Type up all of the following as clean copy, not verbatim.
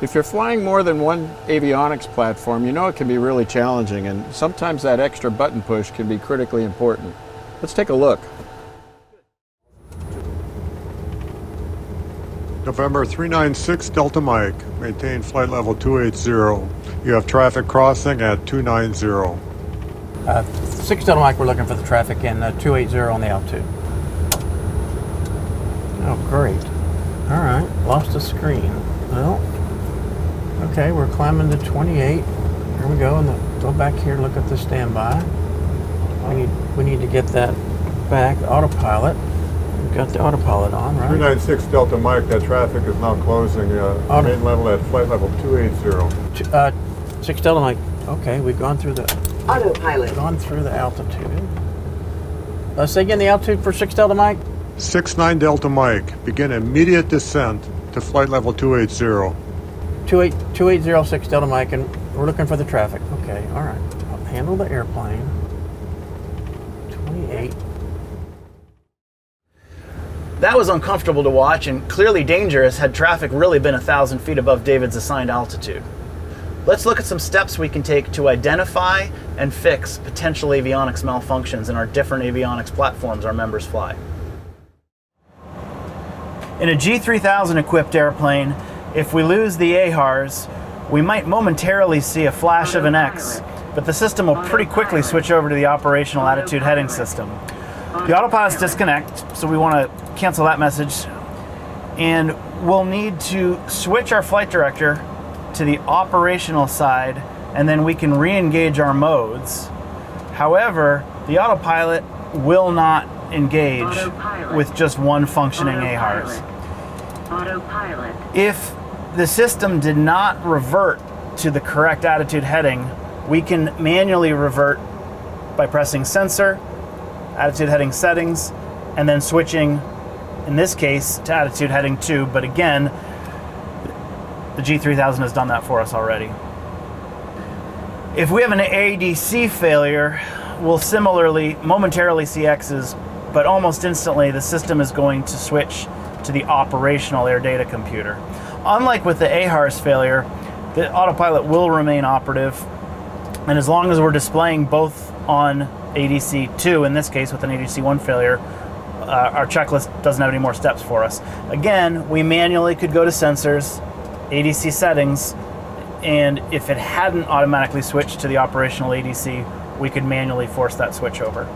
If you're flying more than one avionics platform, you know it can be really challenging, and sometimes that extra button push can be critically important. Let's take a look. November 396 Delta Mike, maintain flight level 280. You have traffic crossing at 290. 6 Delta Mike, we're looking for the traffic in 280 on the altitude. Oh, great. All right, lost a screen. Well, okay, we're climbing to 28. Here we go, and go back here, look at the standby. We need to get that back, autopilot. We've got the autopilot on, right? 396 Delta Mike, that traffic is now closing. Main level at flight level 280. 6 Delta Mike. Okay, we've gone through the autopilot. Gone through the altitude. Say again the altitude for 6 Delta Mike. 69 Delta Mike, begin immediate descent to flight level 280. 280 Delta Mike, and we're looking for the traffic. Okay, all right. I'll handle the airplane. 28. That was uncomfortable to watch and clearly dangerous had traffic really been 1,000 feet above David's assigned altitude. Let's look at some steps we can take to identify and fix potential avionics malfunctions in our different avionics platforms our members fly. In a G3000 equipped airplane, if we lose the AHRS, we might momentarily see a flash of an X, but the system will pretty quickly switch over to the operational attitude heading system. The autopilot's disconnect, so we want to cancel that message, and we'll need to switch our flight director to the operational side, and then we can re-engage our modes. However, the autopilot will not engage with just one functioning AHRS. If the system did not revert to the correct attitude heading, we can manually revert by pressing sensor, attitude heading settings, and then switching, in this case, to attitude heading 2, but again, the G3000 has done that for us already. If we have an ADC failure, we'll similarly momentarily see X's, but almost instantly the system is going to switch to the operational air data computer. Unlike with the AHRS failure, the autopilot will remain operative, and as long as we're displaying both on ADC 2, in this case with an ADC 1 failure, our checklist doesn't have any more steps for us. Again, we manually could go to sensors, ADC settings, and if it hadn't automatically switched to the operational ADC, we could manually force that switch over.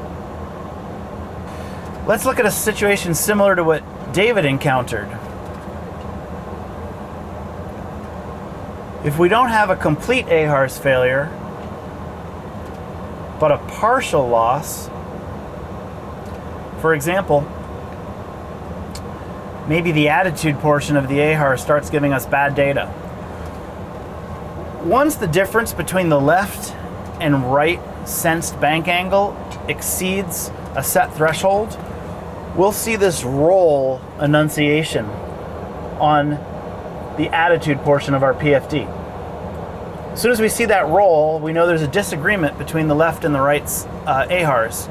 Let's look at a situation similar to what David encountered. If we don't have a complete AHRS failure, but a partial loss, for example, maybe the attitude portion of the AHRS starts giving us bad data. Once the difference between the left and right sensed bank angle exceeds a set threshold, we'll see this roll enunciation on the attitude portion of our PFD. As soon as we see that roll, we know there's a disagreement between the left and the right's AHRS.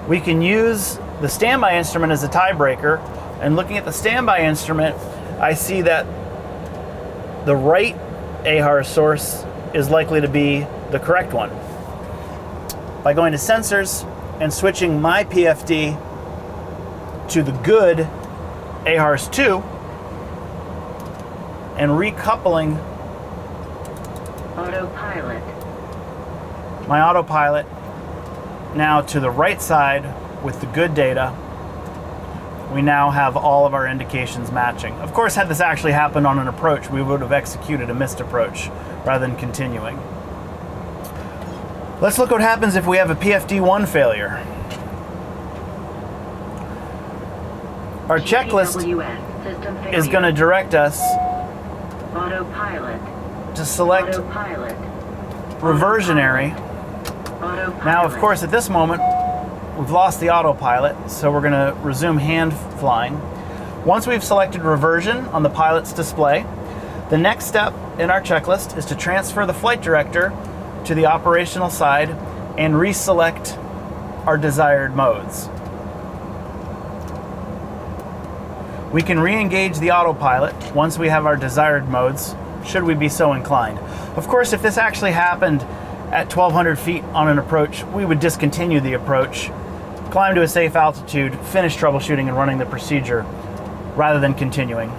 We can use the standby instrument as a tiebreaker, and looking at the standby instrument, I see that the right AHRS source is likely to be the correct one. By going to sensors and switching my PFD to the good AHRS 2 and recoupling my autopilot now to the right side with the good data, we now have all of our indications matching. Of course, had this actually happened on an approach, we would have executed a missed approach rather than continuing. Let's look what happens if we have a PFD1 failure. Our checklist is going to direct us to select reversionary. Now, of course, at this moment, we've lost the autopilot, so we're going to resume hand flying. Once we've selected reversion on the pilot's display, the next step in our checklist is to transfer the flight director to the operational side and reselect our desired modes. We can re-engage the autopilot once we have our desired modes should we be so inclined. Of course, if this actually happened at 1,200 feet on an approach, we would discontinue the approach, climb to a safe altitude, finish troubleshooting and running the procedure, rather than continuing.